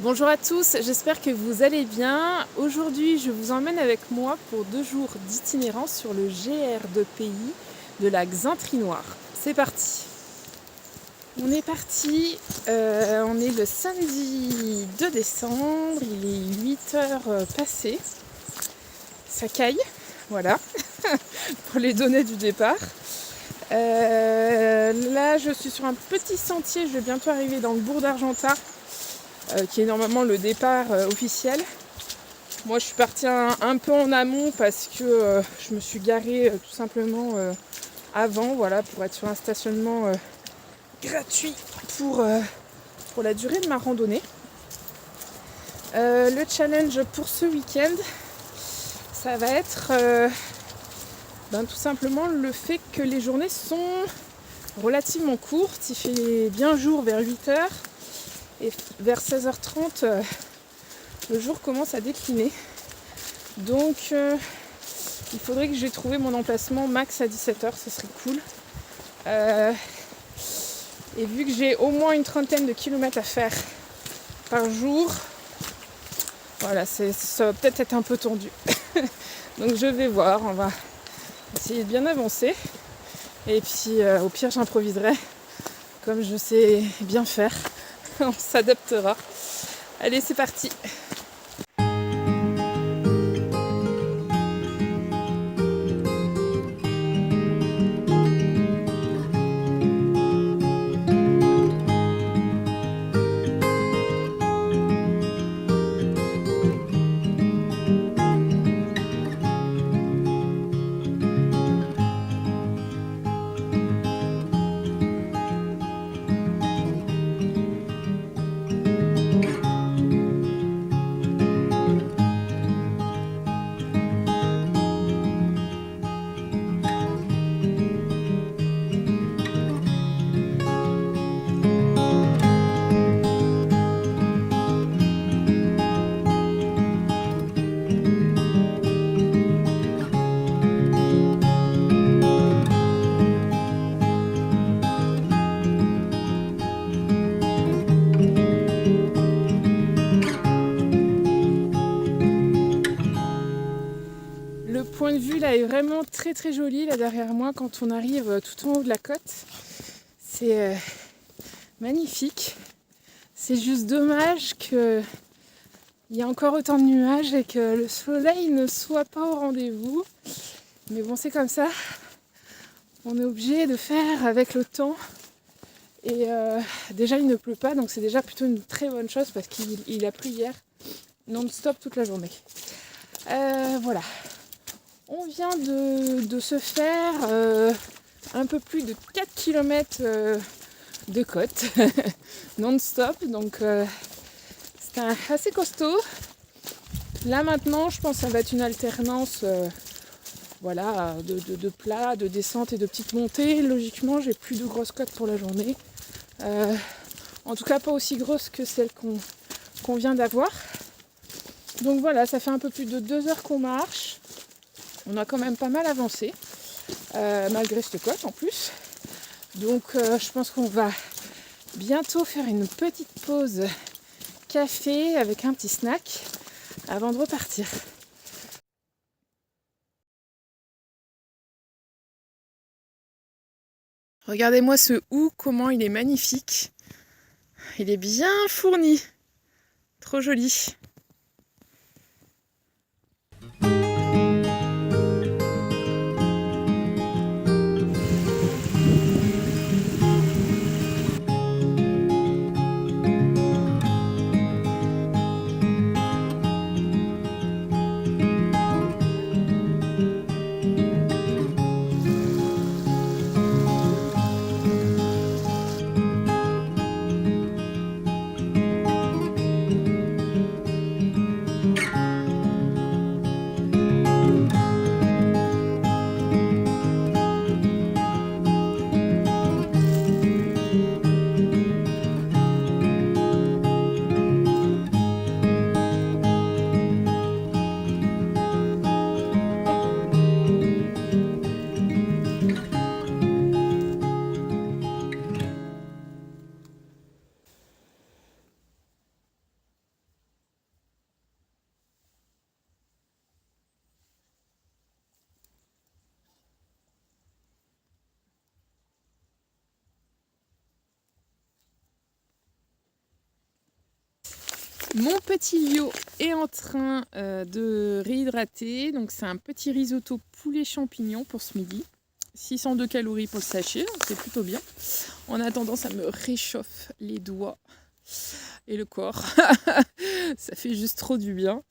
Bonjour à tous, j'espère que vous allez bien. Aujourd'hui, je vous emmène avec moi pour 2 jours d'itinérance sur le GR2PI de la Xintrinoire. C'est parti. On est parti, on est le samedi 2 décembre, il est 8h passées. Ça caille, voilà, pour les données du départ. Là, je suis sur un petit sentier, je vais bientôt arriver dans le bourg d'Argentat. Qui est normalement le départ officiel. Moi je suis partie un peu en amont parce que je me suis garée tout simplement avant, voilà, pour être sur un stationnement gratuit pour la durée de ma randonnée. Le challenge pour ce week-end, ça va être tout simplement le fait que les journées sont relativement courtes. Il fait bien jour vers 8h. Et vers 16h30, le jour commence à décliner. Donc il faudrait que j'ai trouvé mon emplacement max à 17h, ce serait cool. Et vu que j'ai au moins une trentaine de kilomètres à faire par jour, voilà, ça va peut-être être un peu tendu. Donc je vais voir, on va essayer de bien avancer. Et puis au pire j'improviserai, comme je sais bien faire. On s'adaptera. Allez, c'est parti. Le point de vue là est vraiment très très joli là derrière moi quand on arrive tout en haut de la côte. C'est magnifique. C'est juste dommage qu'il y ait encore autant de nuages et que le soleil ne soit pas au rendez-vous. Mais bon, c'est comme ça. On est obligé de faire avec le temps. Et déjà il ne pleut pas, donc c'est déjà plutôt une très bonne chose parce qu'il a plu hier non-stop toute la journée. Voilà. On vient de se faire un peu plus de 4 km de côte non-stop, donc c'est assez costaud. Là maintenant, je pense que ça va être une alternance de plats, de descente et de petites montées. Logiquement, j'ai plus de grosses côtes pour la journée. En tout cas, pas aussi grosses que celles qu'on vient d'avoir. Donc voilà, ça fait un peu plus de 2 heures qu'on marche. On a quand même pas mal avancé, malgré cette côte en plus. Donc je pense qu'on va bientôt faire une petite pause café avec un petit snack avant de repartir. Regardez-moi ce hou, comment il est magnifique. Il est bien fourni. Trop joli. Mon petit Lio est en train de réhydrater. Donc c'est un petit risotto poulet champignon pour ce midi. 602 calories pour le sachet, donc c'est plutôt bien. En attendant, ça me réchauffe les doigts et le corps. Ça fait juste trop du bien.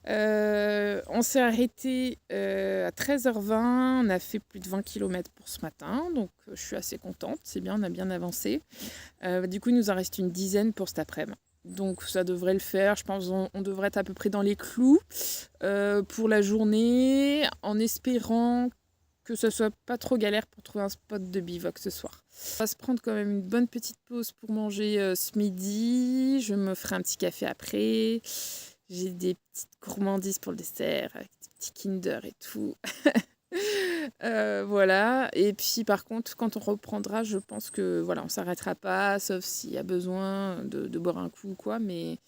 On s'est arrêté à 13h20. On a fait plus de 20 km pour ce matin. Donc je suis assez contente. C'est bien, on a bien avancé. Du coup, il nous en reste une dizaine pour cet après-midi. Donc ça devrait le faire. Je pense qu'on devrait être à peu près dans les clous pour la journée, en espérant que ce soit pas trop galère pour trouver un spot de bivouac ce soir. On va se prendre quand même une bonne petite pause pour manger ce midi. Je me ferai un petit café après. J'ai des petites gourmandises pour le dessert, avec des petits Kinder et tout. Voilà. Et puis par contre, quand on reprendra, je pense que voilà, on s'arrêtera pas, sauf s'il y a besoin de boire un coup ou quoi. Mais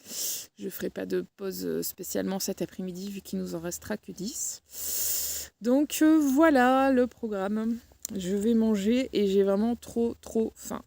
je ferai pas de pause spécialement cet après-midi vu qu'il nous en restera que 10. Donc voilà le programme. Je vais manger et j'ai vraiment trop faim.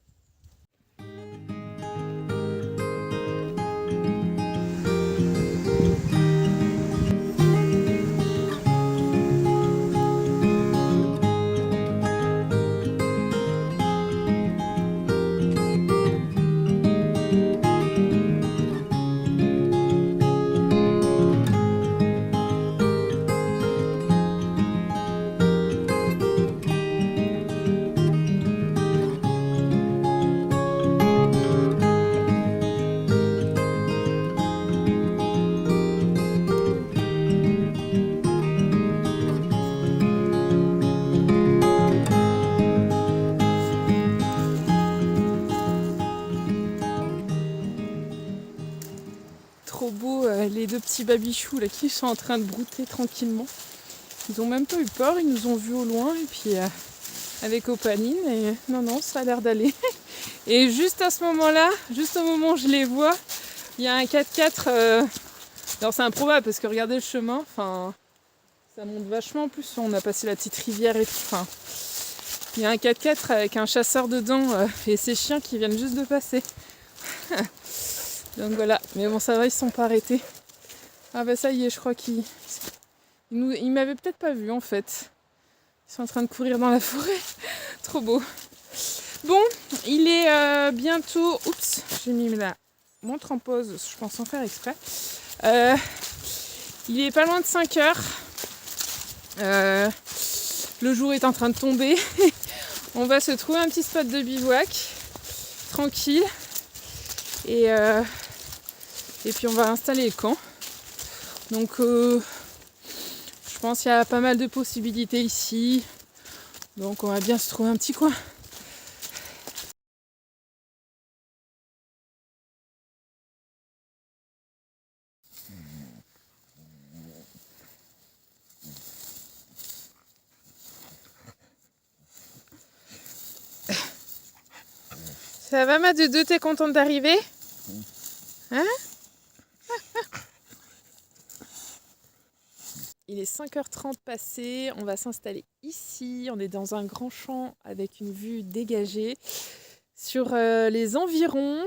Trop beau, les deux petits babichous là qui sont en train de brouter tranquillement. Ils ont même pas eu peur, ils nous ont vus au loin et puis avec Opaline et non, ça a l'air d'aller. Et juste à ce moment-là, juste au moment où je les vois, il y a un 4x4. Alors c'est improbable parce que regardez le chemin, enfin ça monte vachement en plus. On a passé la petite rivière et tout. Enfin, il y a un 4x4 avec un chasseur dedans et ses chiens qui viennent juste de passer. Donc voilà, mais bon ça va, ils se sont pas arrêtés. Ah bah ça y est, je crois qu'ils m'avaient peut-être pas vu en fait. Ils sont en train de courir dans la forêt. Trop beau. Bon, il est bientôt... Oups, j'ai mis la montre en pause, je pense sans faire exprès. Il est pas loin de 5 heures. Le jour est en train de tomber. On va se trouver un petit spot de bivouac. Tranquille. Et puis on va installer le camp. Donc je pense qu'il y a pas mal de possibilités ici. Donc on va bien se trouver un petit coin. Ça va ma Doudou, t'es contente d'arriver? Hein? Il est 5h30 passé, on va s'installer ici. On est dans un grand champ avec une vue dégagée sur les environs.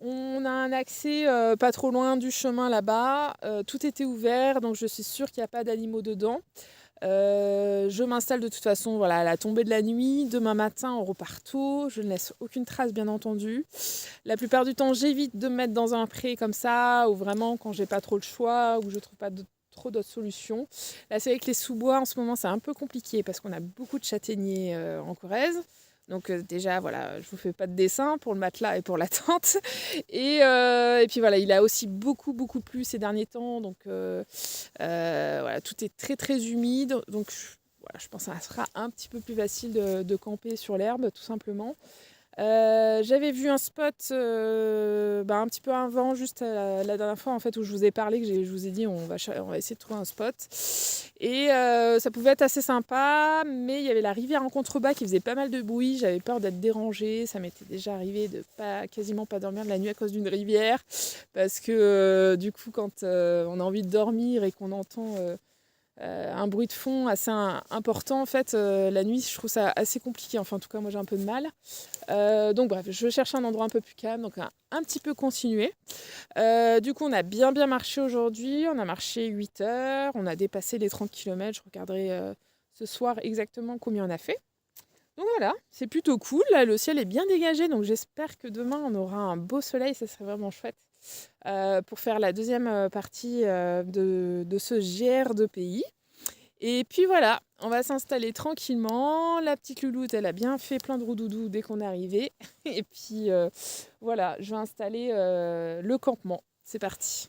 On a un accès pas trop loin du chemin là-bas. Tout était ouvert, donc je suis sûre qu'il n'y a pas d'animaux dedans. Je m'installe de toute façon voilà, à la tombée de la nuit. Demain matin, on repart tôt. Je ne laisse aucune trace, bien entendu. La plupart du temps, j'évite de me mettre dans un pré comme ça, ou vraiment quand j'ai pas trop le choix, ou je trouve pas trop d'autres solutions. Là, c'est vrai que les sous-bois, en ce moment, c'est un peu compliqué parce qu'on a beaucoup de châtaigniers en Corrèze. Donc déjà, voilà, je vous fais pas de dessin pour le matelas et pour la tente. Et puis voilà, il a aussi beaucoup plu ces derniers temps. Donc voilà, tout est très humide. Donc voilà, je pense que ça sera un petit peu plus facile de camper sur l'herbe, tout simplement. J'avais vu un spot un petit peu avant, juste la dernière fois en fait, où je vous ai parlé, que je vous ai dit on va essayer de trouver un spot. Et ça pouvait être assez sympa, mais il y avait la rivière en contrebas qui faisait pas mal de bruit. J'avais peur d'être dérangée. Ça m'était déjà arrivé de quasiment pas dormir de la nuit à cause d'une rivière. Parce que du coup, quand on a envie de dormir et qu'on entend un bruit de fond assez important. En fait, la nuit, je trouve ça assez compliqué. Enfin, en tout cas, moi, j'ai un peu de mal. Donc, bref, je cherche un endroit un peu plus calme, donc un petit peu continuer. Du coup, on a bien marché aujourd'hui. On a marché 8 heures. On a dépassé les 30 km. Je regarderai ce soir exactement combien on a fait. Donc voilà, c'est plutôt cool. Là, le ciel est bien dégagé, donc j'espère que demain, on aura un beau soleil. Ça serait vraiment chouette pour faire la deuxième partie de ce GR de pays. Et puis voilà, on va s'installer tranquillement. La petite louloute, elle a bien fait plein de roudoudou dès qu'on est arrivé. Et puis voilà, je vais installer le campement. C'est parti.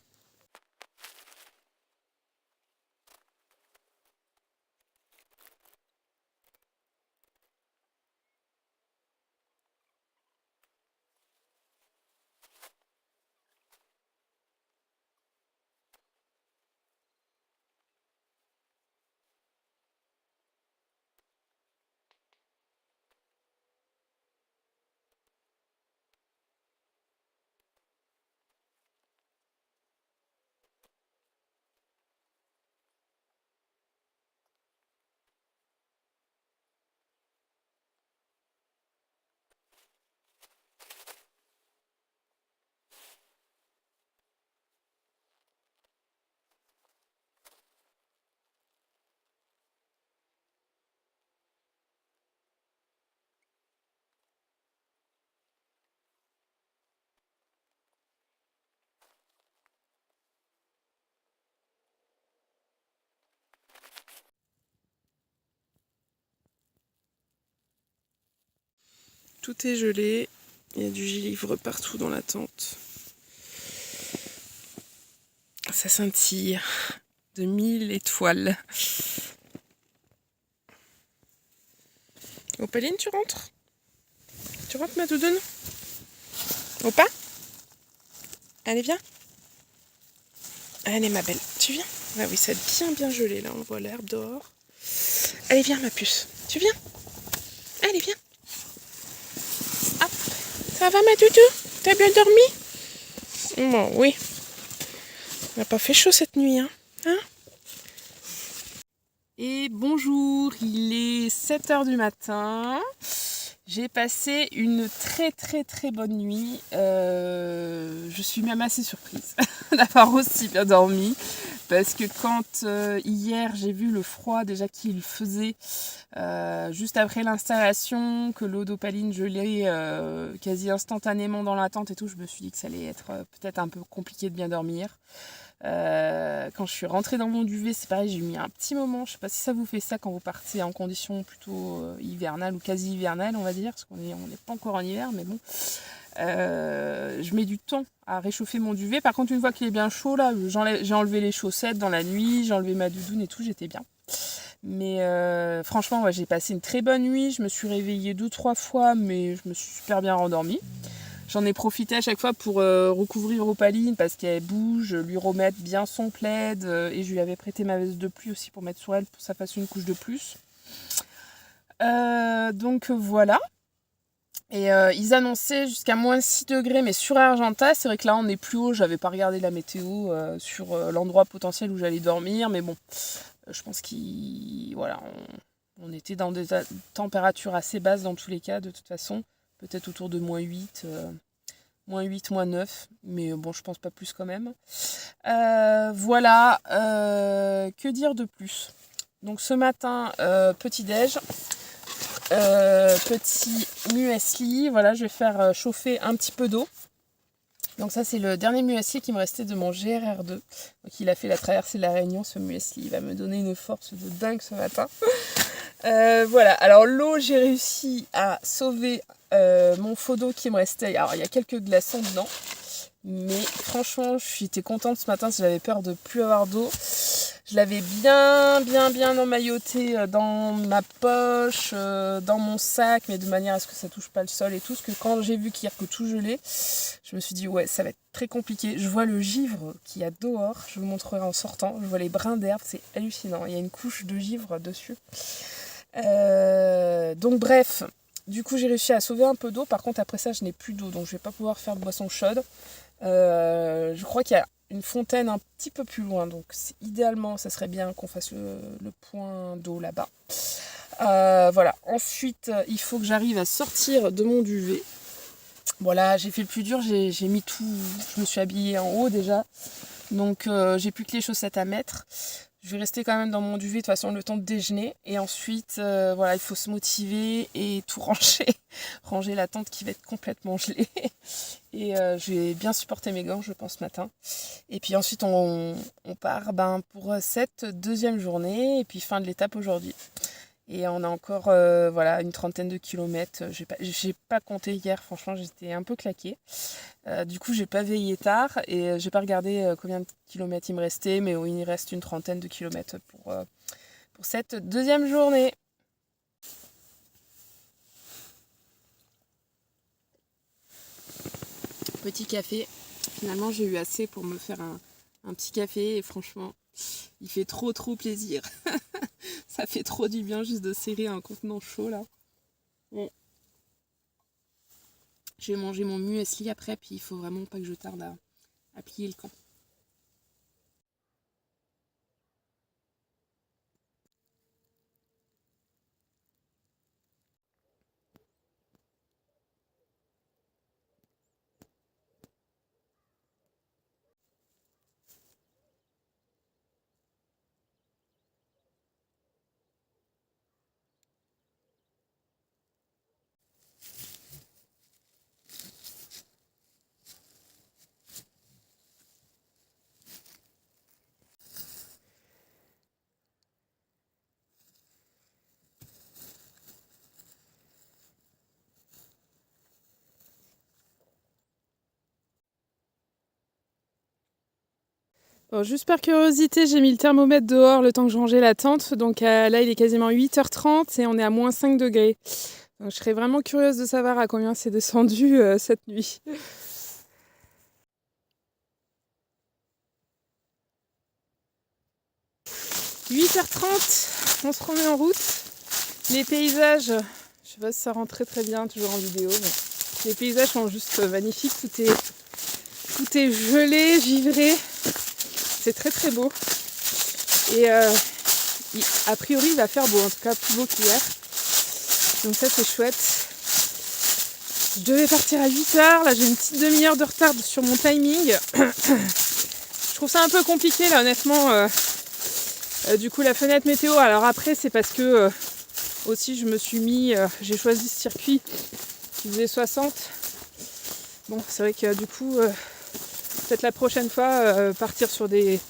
Tout est gelé, il y a du givre partout dans la tente. Ça scintille de 1000 étoiles. Opaline, tu rentres? Tu rentres, ma doudoune? Opa? Allez, viens. Allez, ma belle, tu viens? Ah oui, ça a bien gelé, là, on voit l'herbe dehors. Allez, viens, ma puce, tu viens? Allez, viens. Hop. Ça va, ma doudou? T'as bien dormi? Bon, oui. On n'a pas fait chaud cette nuit, hein? Et bonjour, il est 7h du matin. J'ai passé une très bonne nuit. Je suis même assez surprise d'avoir aussi bien dormi. Parce que quand hier j'ai vu le froid déjà qu'il faisait juste après l'installation, que l'eau d'Opaline gelait quasi instantanément dans la tente et tout, je me suis dit que ça allait être peut-être un peu compliqué de bien dormir. Quand je suis rentrée dans mon duvet, c'est pareil, j'ai mis un petit moment. Je sais pas si ça vous fait ça quand vous partez en conditions plutôt hivernales ou quasi hivernales, on va dire, parce qu'on n'est pas encore en hiver, mais bon. Je mets du temps à réchauffer mon duvet. Par contre, une fois qu'il est bien chaud, là, j'ai enlevé les chaussettes dans la nuit, j'ai enlevé ma doudoune et tout, j'étais bien. Mais franchement, ouais, j'ai passé une très bonne nuit. Je me suis réveillée 2-3 fois, mais je me suis super bien rendormie. J'en ai profité à chaque fois pour recouvrir Opaline parce qu'elle bouge, lui remettre bien son plaid et je lui avais prêté ma veste de pluie aussi pour mettre sur elle pour que ça fasse une couche de plus. Donc voilà. Et ils annonçaient jusqu'à moins 6 degrés, mais sur Argenta, c'est vrai que là on est plus haut, j'avais pas regardé la météo sur l'endroit potentiel où j'allais dormir, mais bon, je pense on était dans des températures assez basses dans tous les cas, de toute façon, peut-être autour de moins 8, moins 9, mais bon, je pense pas plus quand même. Voilà, que dire de plus? Donc ce matin, petit-déj. Petit muesli, voilà, je vais faire chauffer un petit peu d'eau. Donc ça c'est le dernier muesli qui me restait de mon GRR2. Donc il a fait la traversée de la Réunion, ce muesli, il va me donner une force de dingue ce matin. Voilà, alors l'eau, j'ai réussi à sauver mon faux d'eau qui me restait. Alors il y a quelques glaçons dedans, mais franchement j'étais contente ce matin, j'avais peur de plus avoir d'eau. Je l'avais bien emmailloté dans ma poche, dans mon sac, mais de manière à ce que ça touche pas le sol et tout. Parce que quand j'ai vu qu'hier que tout gelait, je me suis dit ouais, ça va être très compliqué. Je vois le givre qu'il y a dehors, je vous montrerai en sortant. Je vois les brins d'herbe, c'est hallucinant. Il y a une couche de givre dessus. Donc bref, du coup j'ai réussi à sauver un peu d'eau. Par contre après ça, je n'ai plus d'eau, donc je vais pas pouvoir faire de boisson chaude. Je crois qu'il y a une fontaine un petit peu plus loin. Donc idéalement, ça serait bien qu'on fasse le point d'eau là-bas. Voilà. Ensuite, il faut que j'arrive à sortir de mon duvet. Voilà, j'ai fait le plus dur, j'ai mis tout, je me suis habillée en haut déjà. Donc j'ai plus que les chaussettes à mettre. Je vais rester quand même dans mon duvet de toute façon le temps de déjeuner. Et ensuite, voilà, il faut se motiver et tout ranger. Ranger la tente qui va être complètement gelée. Et je vais bien supporter mes gants, je pense, ce matin. Et puis ensuite, on part pour cette deuxième journée. Et puis fin de l'étape aujourd'hui. Et on a encore voilà, une trentaine de kilomètres. J'ai pas compté hier, franchement, j'étais un peu claquée. Du coup, j'ai pas veillé tard et j'ai pas regardé combien de kilomètres il me restait, mais oui, il reste une trentaine de kilomètres pour cette deuxième journée. Petit café. Finalement, j'ai eu assez pour me faire un petit café et franchement, il fait trop plaisir. Ça fait trop du bien juste de serrer un contenant chaud là. Bon. Je vais manger mon muesli après, puis il faut vraiment pas que je tarde à plier le camp. Bon, juste par curiosité, j'ai mis le thermomètre dehors le temps que je rangeais la tente. Donc là, il est quasiment 8h30 et on est à moins 5 degrés. Donc, je serais vraiment curieuse de savoir à combien c'est descendu cette nuit. 8h30, on se remet en route. Les paysages, je sais pas si ça rend très bien toujours en vidéo, mais les paysages sont juste magnifiques. Tout est gelé, givré. C'est très beau. Et a priori, il va faire beau, en tout cas plus beau qu'hier. Donc ça, c'est chouette. Je devais partir à 8h. Là, j'ai une petite demi-heure de retard sur mon timing. Je trouve ça un peu compliqué, là, honnêtement. Du coup, la fenêtre météo. Alors après, c'est parce que aussi, je me suis mis... j'ai choisi ce circuit qui faisait 60. Bon, c'est vrai que du coup... peut-être la prochaine fois partir sur des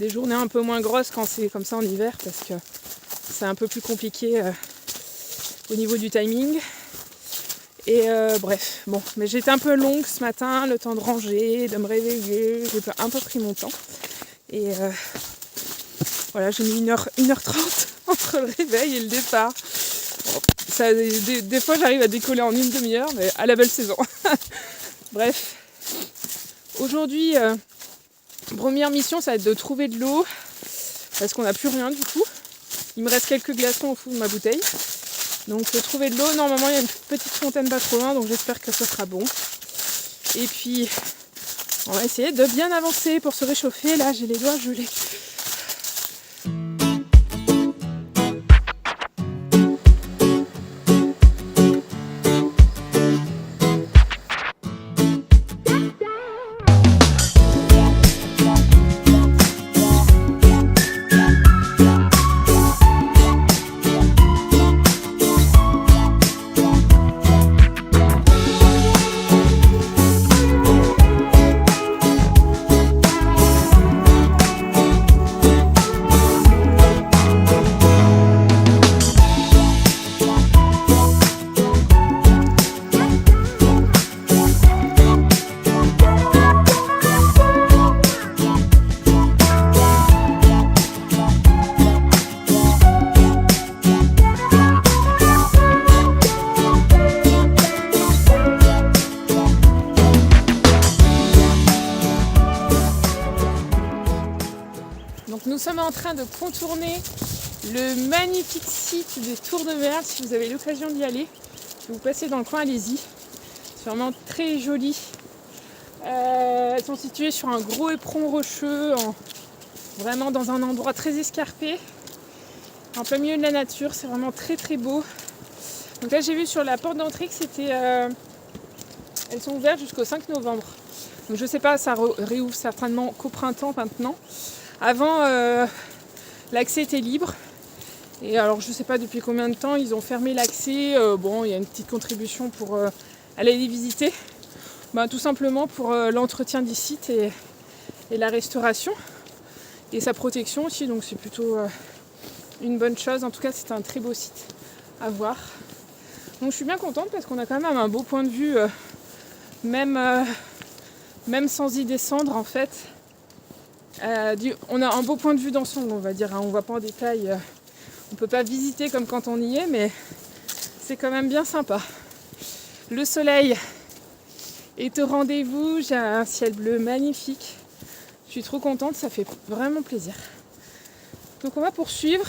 journées un peu moins grosses quand c'est comme ça en hiver parce que c'est un peu plus compliqué au niveau du timing. Et bref, bon, mais j'étais un peu longue ce matin, le temps de ranger, de me réveiller, j'ai un peu pris mon temps. Et voilà, j'ai mis 1h30 entre le réveil et le départ. Bon, ça, des fois j'arrive à décoller en une demi-heure, mais à la belle saison. Bref. Aujourd'hui, première mission, ça va être de trouver de l'eau, parce qu'on n'a plus rien du coup. Il me reste quelques glaçons au fond de ma bouteille. Donc trouver de l'eau, normalement il y a une petite fontaine pas trop loin, donc j'espère que ce sera bon. Et puis, on va essayer de bien avancer pour se réchauffer. Là, j'ai les doigts gelés. Nous sommes en train de contourner le magnifique site des Tours de Merle. Si vous avez l'occasion d'y aller, si vous passez dans le coin, allez-y. C'est vraiment très joli. Elles sont situées sur un gros éperon rocheux, vraiment dans un endroit très escarpé, en plein milieu de la nature. C'est vraiment très très beau. Donc là j'ai vu sur la porte d'entrée que c'était, elles sont ouvertes jusqu'au 5 novembre. Donc je sais pas, ça réouvre certainement qu'au printemps maintenant. Avant, l'accès était libre. Et alors je sais pas depuis combien de temps ils ont fermé l'accès. Bon, il y a une petite contribution pour aller les visiter. Tout simplement pour l'entretien du site et la restauration. Et sa protection aussi, donc c'est plutôt une bonne chose. En tout cas, c'est un très beau site à voir. Donc je suis bien contente parce qu'on a quand même un beau point de vue, même sans y descendre en fait. On a un beau point de vue d'ensemble, on va dire. On ne voit pas en détail, on ne peut pas visiter comme quand on y est, mais c'est quand même bien sympa. Le soleil est au rendez-vous, j'ai un ciel bleu magnifique. Je suis trop contente, ça fait vraiment plaisir. Donc on va poursuivre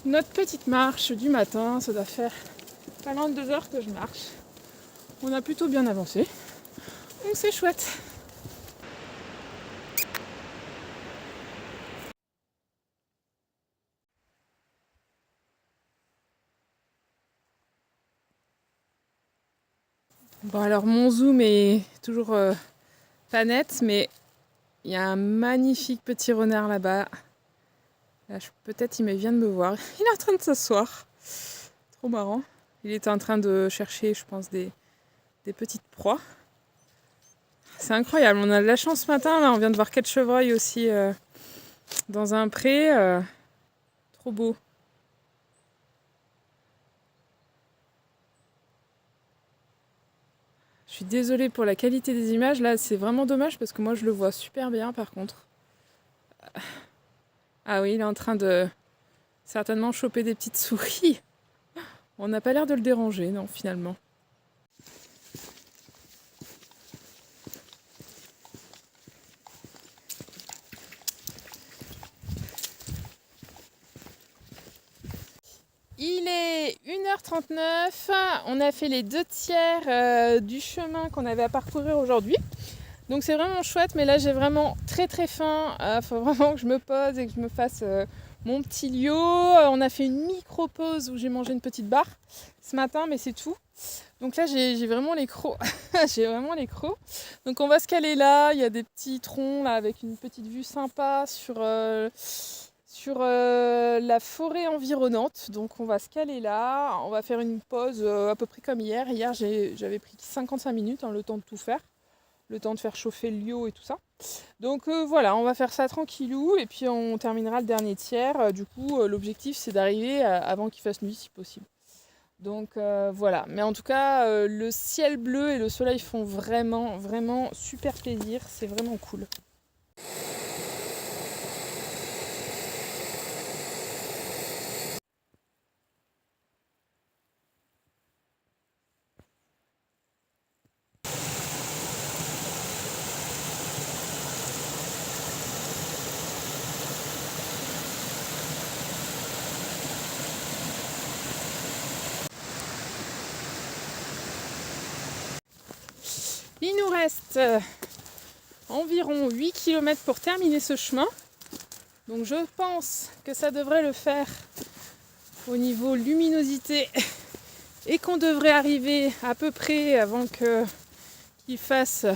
notre petite marche du matin. Ça doit faire pas loin de 2 heures que je marche. On a plutôt bien avancé, donc c'est chouette. Bon alors mon zoom est toujours pas net, mais il y a un magnifique petit renard là-bas. Là, peut-être il vient de me voir. Il est en train de s'asseoir. Trop marrant. Il était en train de chercher, je pense, des petites proies. C'est incroyable. On a de la chance ce matin. Là, on vient de voir 4 chevreuils aussi dans un pré. Trop beau. Je suis désolée pour la qualité des images. Là, c'est vraiment dommage parce que moi, je le vois super bien par contre. Ah oui, il est en train de certainement choper des petites souris. On n'a pas l'air de le déranger, non, finalement. Il est 1h39, on a fait les 2/3 du chemin qu'on avait à parcourir aujourd'hui. Donc c'est vraiment chouette, mais là j'ai vraiment très très faim. Faut vraiment que je me pose et que je me fasse mon petit liot. On a fait une micro-pause où j'ai mangé une petite barre ce matin, mais c'est tout. Donc là j'ai vraiment les crocs. J'ai vraiment les crocs. Donc on va se caler là, il y a des petits troncs là avec une petite vue sympa sur la forêt environnante. Donc on va se caler là, on va faire une pause à peu près comme hier. Hier j'avais pris 55 minutes, le temps de tout faire, le temps de faire chauffer le liot et tout ça. Donc voilà, on va faire ça tranquillou et puis on terminera le dernier tiers. Du coup l'objectif c'est d'arriver avant qu'il fasse nuit si possible. Donc voilà, mais en tout cas le ciel bleu et le soleil font vraiment vraiment super plaisir, c'est vraiment cool. Il nous reste environ 8 km pour terminer ce chemin. Donc je pense que ça devrait le faire au niveau luminosité et qu'on devrait arriver à peu près avant qu'il fasse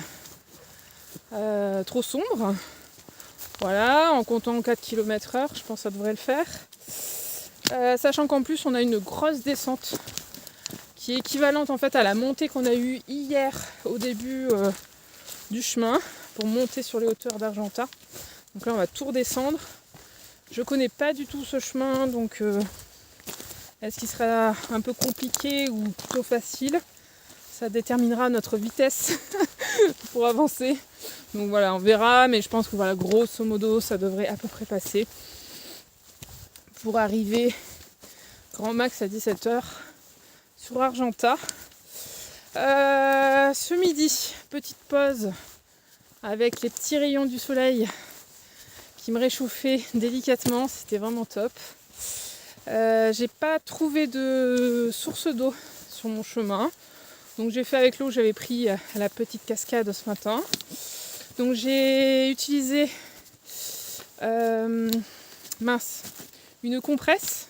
trop sombre. Voilà, en comptant 4 km/h, je pense que ça devrait le faire. Sachant qu'en plus on a une grosse descente qui est équivalente en fait à la montée qu'on a eue hier au début du chemin pour monter sur les hauteurs d'Argentat. Donc là on va tout redescendre. Je connais pas du tout ce chemin, donc est-ce qu'il sera un peu compliqué ou plutôt facile? Ça déterminera notre vitesse pour avancer. Donc voilà, on verra, mais je pense que voilà, grosso modo ça devrait à peu près passer pour arriver grand max à 17h sur Argentat. Ce midi, petite pause avec les petits rayons du soleil qui me réchauffaient délicatement, c'était vraiment top. J'ai pas trouvé de source d'eau sur mon chemin. Donc j'ai fait avec l'eau que j'avais pris à la petite cascade ce matin. Donc j'ai utilisé une compresse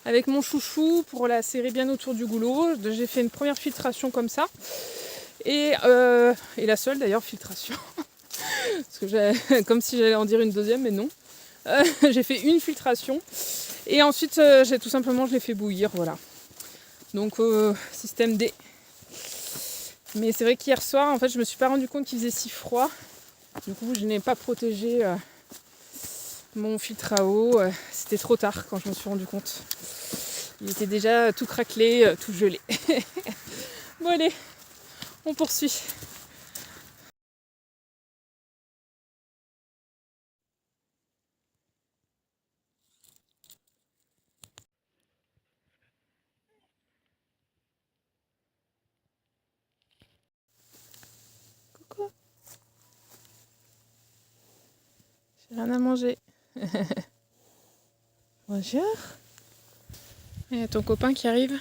avec mon chouchou pour la serrer bien autour du goulot. J'ai fait une première filtration comme ça. Et la seule d'ailleurs filtration. Parce que comme si j'allais en dire une deuxième, mais non. J'ai fait une filtration. Et ensuite, je l'ai fait bouillir, voilà. Donc, système D. Mais c'est vrai qu'hier soir, en fait, je me suis pas rendu compte qu'il faisait si froid. Du coup, je n'ai pas protégé mon filtre à eau. C'était trop tard quand je me suis rendu compte. Il était déjà tout craquelé, tout gelé. Bon allez, on poursuit. Coucou. J'ai rien à manger. Bonjour. Il y a ton copain qui arrive.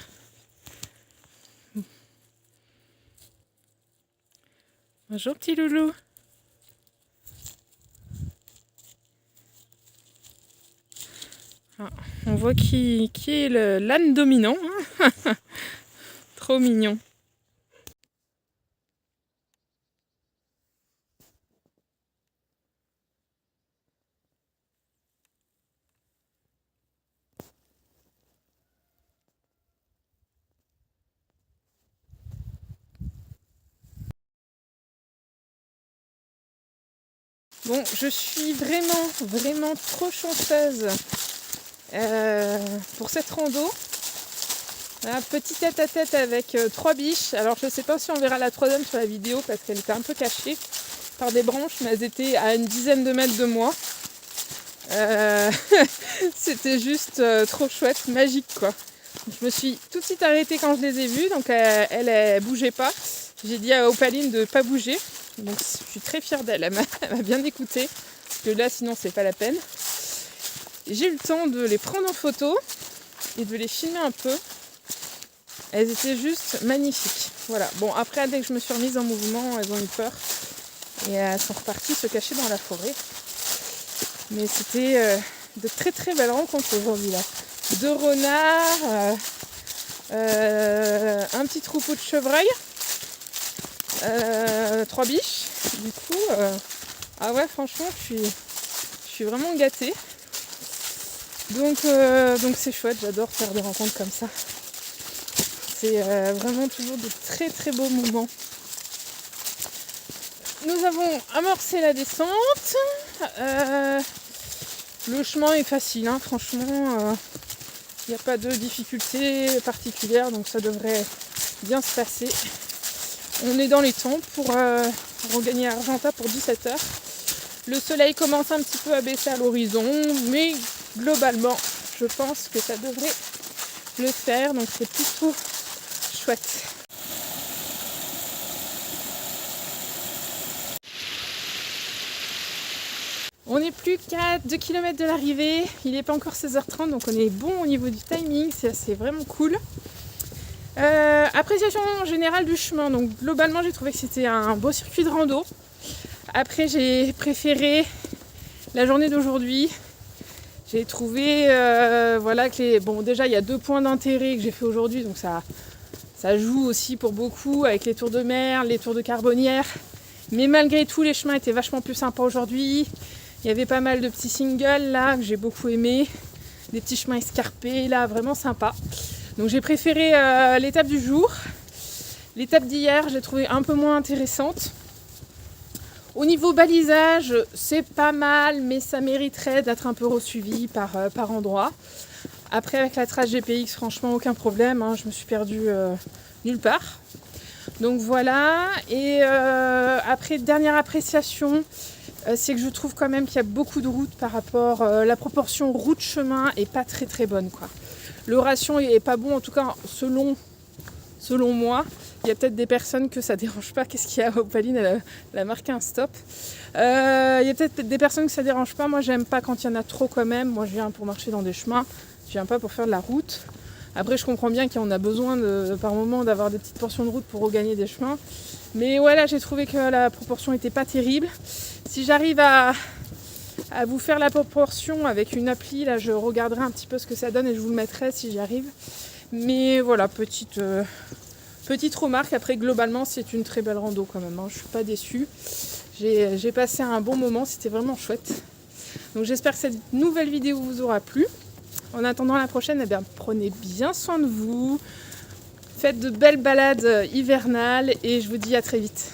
Bonjour petit loulou. Ah, on voit qui est l'âne dominant. Hein. Trop mignon. Bon, je suis vraiment trop chanceuse pour cette rando. Voilà, petit tête à tête avec 3 biches. Alors je ne sais pas si on verra la troisième sur la vidéo parce qu'elle était un peu cachée par des branches, mais elles étaient à une dizaine de mètres de moi. C'était juste trop chouette, magique quoi. Je me suis tout de suite arrêtée quand je les ai vues, donc elle bougeait pas. J'ai dit à Opaline de ne pas bouger. Donc je suis très fière d'elle, elle m'a bien écoutée, parce que là sinon c'est pas la peine. J'ai eu le temps de les prendre en photo et de les filmer un peu. Elles étaient juste magnifiques. Voilà. Bon après dès que je me suis remise en mouvement, elles ont eu peur et elles sont reparties se cacher dans la forêt. Mais c'était de très très belles rencontres aujourd'hui là. 2 renards, un petit troupeau de chevreuils. 3 biches, du coup, ah ouais franchement je suis vraiment gâtée. Donc c'est chouette, j'adore faire des rencontres comme ça. C'est vraiment toujours de très très beaux moments. Nous avons amorcé la descente. Le chemin est facile, hein, franchement, il n'y a pas de difficulté particulière, donc ça devrait bien se passer. On est dans les temps pour regagner Argentat pour 17h. Le soleil commence un petit peu à baisser à l'horizon, mais globalement, je pense que ça devrait le faire, donc c'est plutôt chouette. On n'est plus qu'à 2 km de l'arrivée, il n'est pas encore 16h30, donc on est bon au niveau du timing, c'est vraiment cool. Appréciation générale du chemin, donc globalement j'ai trouvé que c'était un beau circuit de rando. Après j'ai préféré la journée d'aujourd'hui. J'ai trouvé voilà que déjà il y a 2 points d'intérêt que j'ai fait aujourd'hui, donc ça joue aussi pour beaucoup avec les tours de mer, les tours de Carbonnières. Mais malgré tout les chemins étaient vachement plus sympas aujourd'hui. Il y avait pas mal de petits singles là que j'ai beaucoup aimé, des petits chemins escarpés là, vraiment sympa. Donc j'ai préféré l'étape du jour. L'étape d'hier, j'ai trouvé un peu moins intéressante. Au niveau balisage, c'est pas mal, mais ça mériterait d'être un peu resuivi par endroit. Après, avec la trace GPX, franchement, aucun problème, hein, je me suis perdue nulle part. Donc voilà. Et après, dernière appréciation, c'est que je trouve quand même qu'il y a beaucoup de routes par rapport... la proportion route-chemin est pas très très bonne, quoi. Le ratio est pas bon, en tout cas selon moi. Il y a peut-être des personnes que ça dérange pas. Qu'est-ce qu'il y a? Opaline, elle a marqué un stop. Il y a peut-être des personnes que ça dérange pas. Moi, j'aime pas quand il y en a trop quand même. Moi, je viens pour marcher dans des chemins. Je viens pas pour faire de la route. Après, je comprends bien qu'on a besoin par moment d'avoir des petites portions de route pour regagner des chemins. Mais voilà, j'ai trouvé que la proportion n'était pas terrible. Si j'arrive à vous faire la proportion avec une appli, là, je regarderai un petit peu ce que ça donne et je vous le mettrai si j'y arrive. Mais voilà, petite remarque. Après, globalement, c'est une très belle rando quand même. Je ne suis pas déçue. J'ai passé un bon moment, c'était vraiment chouette. Donc j'espère que cette nouvelle vidéo vous aura plu. En attendant la prochaine, eh bien, prenez bien soin de vous. Faites de belles balades hivernales et je vous dis à très vite.